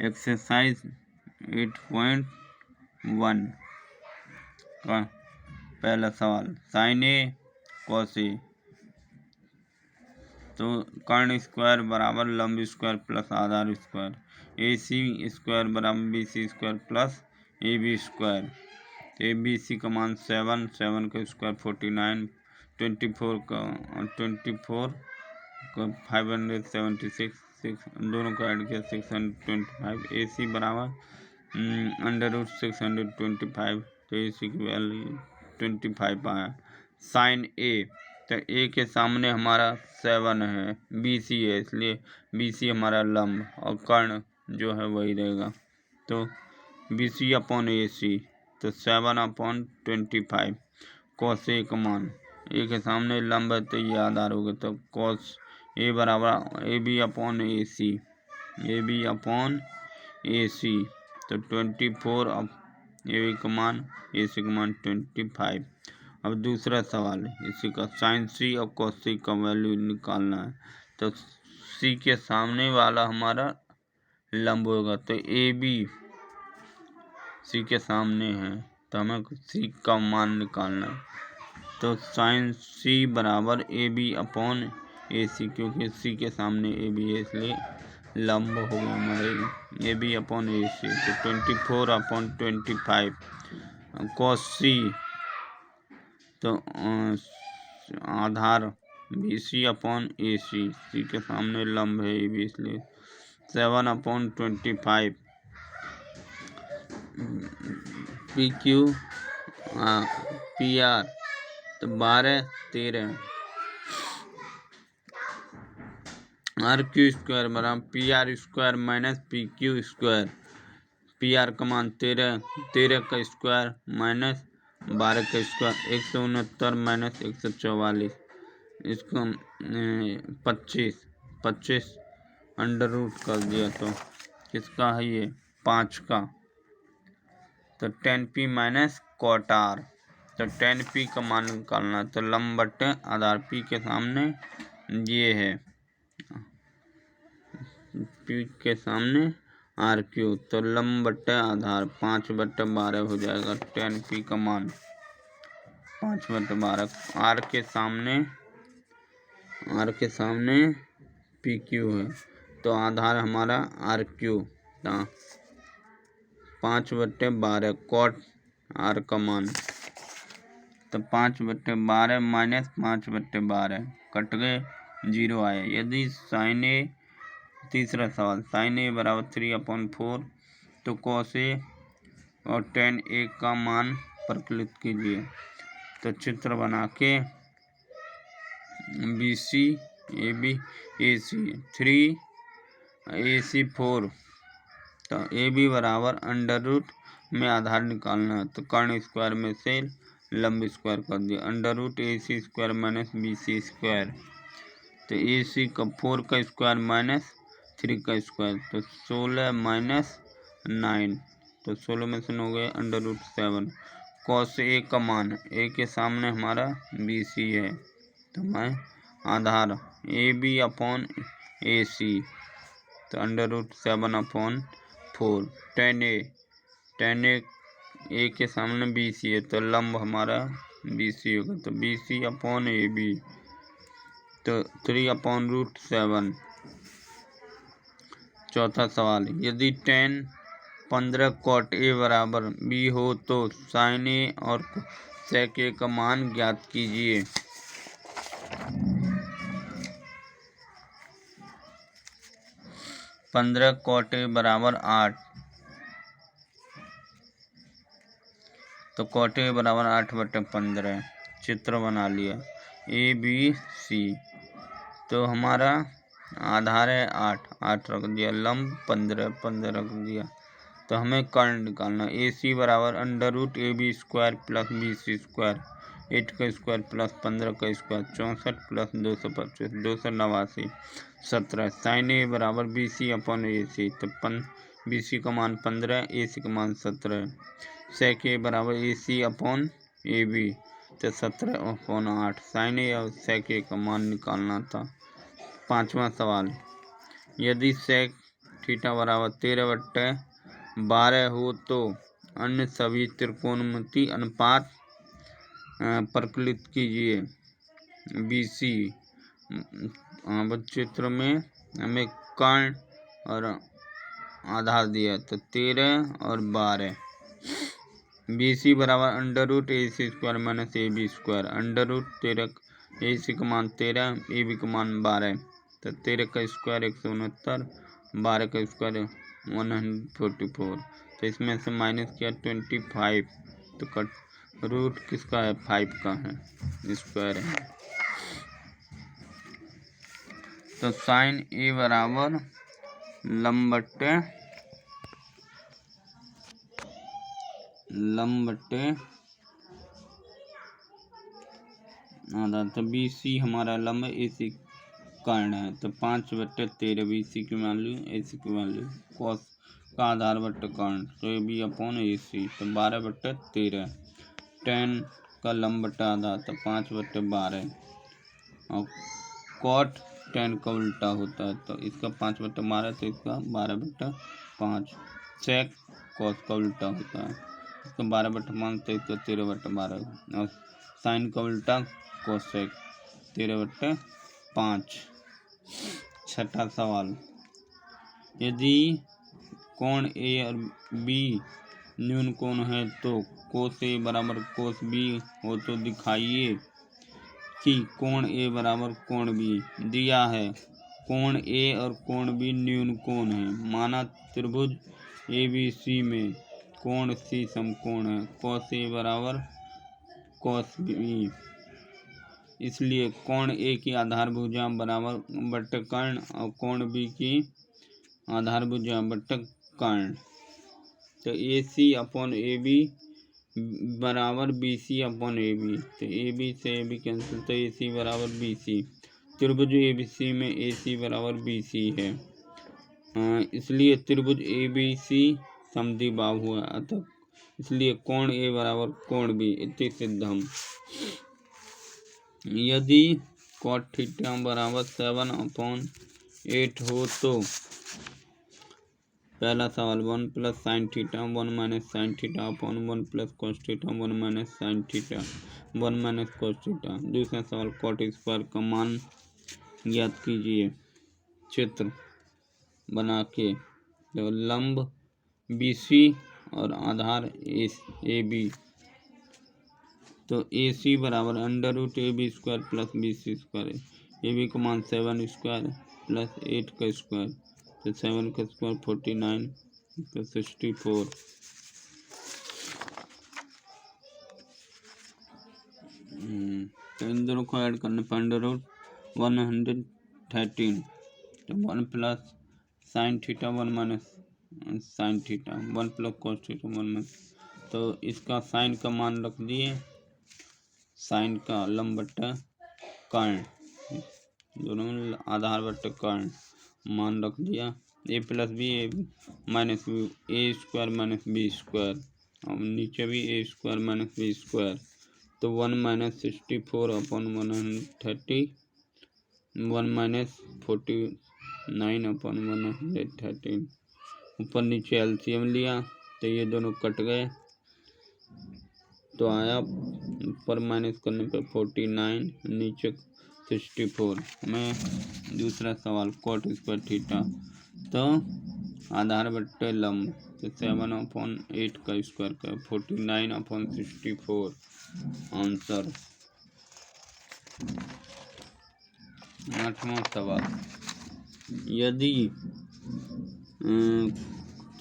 Exercise 8.1 का पहला सवाल, साइन ए कॉस ए। तो कर्ण स्क्वायर बराबर लंब स्क्वायर प्लस आधार स्क्वायर, ए सी स्क्वायर बराबर B C square plus A B square. तो ए बी सी का मान 7, 7 का स्क्वायर 49, 24 का 576, 6 दोनों को ऐड किया 625। ए सी बराबर √625, तो ए सी की वैल्यू 25 आया। साइन ए, तो ए के सामने हमारा 7 है, बी सी है, इसलिए बी सी हमारा लंब और कर्ण जो है वही रहेगा। तो B C upon A C, तो 7/25। कॉस ए का मान, ए के सामने लंब है तो ये आधार होगा, तो कॉस ए बराबर A B upon A C, A B upon A C, तो 24 अब ए बी का मान ए सी का मान 25। अब दूसरा सवाल है इसी का, साइन सी और कॉस सी का वैल्यू निकालना है। तो सी के सामने वाला हमारा लंब होगा, तो ए बी सी के सामने है, तो हमें सी का मान निकालना है। तो साइन सी बराबर ए बी अपॉन ए सी, क्योंकि सी के सामने ए बी है इसलिए लंब हो गया हमारे ए बी अपॉन ए सी, तो 24/25। कॉस सी, तो आधार बी सी अपॉन ए सी, सी के सामने लंब है ए बी इसलिए 7/25। पी क्यू पी आर, तो 12, 13। आर क्यू स्क्वायर बराबर P R square minus P Q square. P R का मान 13, 13 का स्क्वायर माइनस 12 का स्क्वायर, 169 माइनस 144, इसको 25 अंडर रूट कर दिया, तो किसका है ये 5 का, तो 10p माइनस कॉट आर। तो 10p का मान निकालना, तो लंब बट्टे आधार, p के सामने ये है, p के सामने आर क्यू, तो लंब बट्टे आधार 5/12 हो जाएगा। 10p का मान 5/12, आर के सामने पी क्यू है, तो आधार हमारा आर क्यू, 5/12 कॉट आर का मान, तो 5/12 माइनस 5/12 कट गए, 0 आए। यदि साइन ए, तीसरा सवाल, साइन ए बराबर 3/4, तो कॉस ए और tan ए का मान परिकलित कीजिए। तो चित्र बना के बी सी ए बी ए सी 3 ए सी 4, तो ए बी बराबर अंडर रूट में आधार निकालना है, तो कर्ण स्क्वायर में से लंब स्क्वायर कर दिया, under root A C square minus B C square, तो ए सी का 4 का स्क्वायर माइनस 3 का स्क्वायर, तो 16 माइनस 9, तो 16 में से 9 गए, अंडर रूट 7। कॉस ए का मान, ए के सामने हमारा बी सी है, तो मैं आधार ए बी अपॉन ए सी, तो अंडर रूट 7/4। tan ए के सामने बी सी है, तो लंब हमारा बी सी होगा, तो B C upon A B, तो 3/7। चौथा सवाल, यदि tan 15 कॉट ए बराबर बी हो तो साइन ए और सेक ए का मान ज्ञात कीजिए। 15 कॉट ए बराबर 8, तो कॉट ए बराबर 8/15। चित्र बना लिया ए बी सी, तो हमारा आधार है 8 रख दिया, लंब 15 रख दिया, तो हमें कर्ण निकालना। ए सी बराबर under root A B square plus B C square, 8 का स्क्वायर प्लस 15 का स्क्वायर, 64 प्लस 225, 289, 17। साइन ए बराबर B C upon A C, तो बी सी का मान 15, ए सी का मान 17। सेक ए बराबर ए सी अपॉन ए बी, तो 17/8। साइन ए और सेक ए का मान निकालना था। पांचवा सवाल, यदि सेक थीटा बराबर 13/12 हो तो अन्य सभी त्रिकोणमिति अनुपात प्रकलित कीजिए। BC चित्र में हमें कर्ण और आधार दिया तो 13 और 12। BC बराबर √AC² - AB²। √13 AC का मान 13, AB का मान 12, तो 13 का स्क्वायर 169, 12 का स्क्वायर 144। तो इसमें से माइनस किया 25, तो कट रूट किसका है? 5 का है, स्क्वायर है। तो साइन A बराबर लंब बट्टे आधा। तो BC हमारा लंब, AC कर्ण है, तो 5/13 BC की वैल्यू, AC की वैल्यू। कॉस का आधार बट्टे कर्ण, तो AB/AC, तो 12/13। tan का लंब बट्टा आधा, तो 5/12। और कॉट tan का उल्टा होता है, तो इसका 5/12, तो इसका 12/5। सेक कॉस का उल्टा होता है, इसका 12/5, तो इसका 13/12। और साइन का उल्टा कोसेक, 13/5। छठा सवाल, यदि कोण A और B न्यून कोण है तो कोस A बराबर कोस B हो तो दिखाइए कि कोण A बराबर कोण B। दिया है कोण A और कोण B न्यून कोण है। माना त्रिभुज ABC में कोण C समकोण है। कोस A बराबर कोस B, इसलिए कोण A की आधार भुजा बराबर बट्टे कर्ण और कोण B की आधार भुजा बट्टे कर्ण। तो AC/AB बराबर BC/AB। तो AB से AB कैंसिल, तो AC बराबर BC। त्रिभुज ABC में AC बराबर BC है, इसलिए त्रिभुज ABC समद्विबाहु है, अतः इसलिए कोण A बराबर कोण B। इति सिद्धम। यदि cot थीटा बराबर 7/8 हो तो पहला सवाल 1 + sin theta 1 - sin theta 1 + cos theta 1 - sin theta 1 - cos theta. दूसरा सवाल cot स्क्वायर का मान ज्ञात कीजिए। चित्र बना के, तो लंब BC और आधार AB, तो AC बराबर √AB² + BC²। AB का मान 7² + 8 का स्क्वायर, तो 7 का स्क्वायर 49 + 64। तो इन दोनों को ऐड करने पर √113। तो 1 + sin theta 1 - sin theta 1 + cos theta 1 तो इसका साइन का मान रख दिए, साइन का लंब बट्टा कर्ण, दोनों आधार बट्टे कर्ण मान रख दिया। A + B -A² - B², और नीचे भी A² - B², तो 1 - 64/130 1 - 49/113। ऊपर नीचे LCM लिया तो ये दोनों कट गए, तो आया ऊपर माइनस करने पे 49, नीचे 64 में। दूसरा सवाल cot स्क्वायर थीटा, तो आधार बट्टे लंब, तो 7/8 का स्क्वायर का 49/64 आंसर। 8वां सवाल, यदि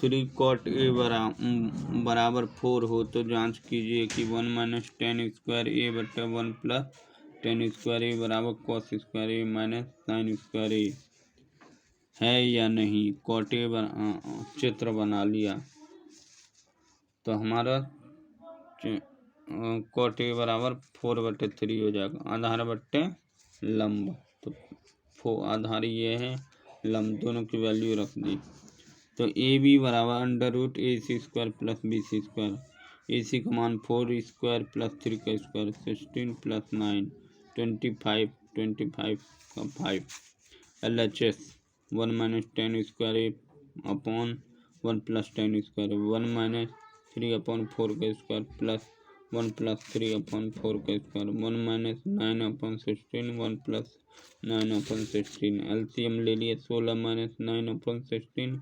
3 cot A बराबर 4 हो तो जांच कीजिए कि 1 - tan² A बट्टे 1 + tan² A बराबर cos² A - sin² A है या नहीं। cot A चित्र बना लिया, तो हमारा cot A बराबर 4/3 हो जाएगा। आधार बट्टे लंब, तो आधार ये है, लंब, दोनों की वैल्यू रख दी। तो AB बराबर √AC² + BC²। AC का मान 4² + 3 का स्क्वायर 16 + 9 25 25 का 5। LHS 1 - tan² A upon 1 plus 10 square, 1 minus 3 upon 4 का स्क्वायर प्लस 1 प्लस 3 अपॉन 4 का square, 1 minus 9 upon 16, 1 plus 9 upon 16। LCM ले लिए 16 माइनस 9 अपॉन 16,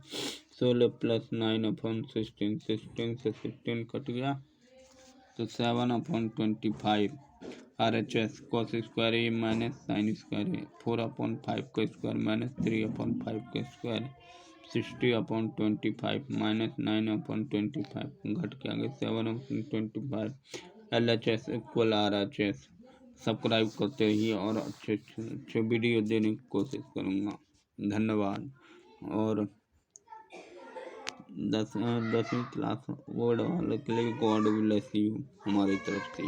16 प्लस 9 अपॉन 16, 16 से 16 कट गया तो 7 अपॉन 25। RHS कॉस स्क्वायर ए माइनस साइन स्क्वायर ए, 4 upon 5 का square minus 3 upon 5 का square, 60 upon 25 minus 9 upon 25 घट के आगे 7 upon 25। LHS equal RHS। Subscribe करते रहिए और अच्छे वीडियो देने की कोशिश करूँगा। धन्यवाद। और 10वीं क्लास वर्ड वाले के लिए गॉड ब्लेस यू हमारी तरफ से।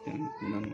धन्यवाद।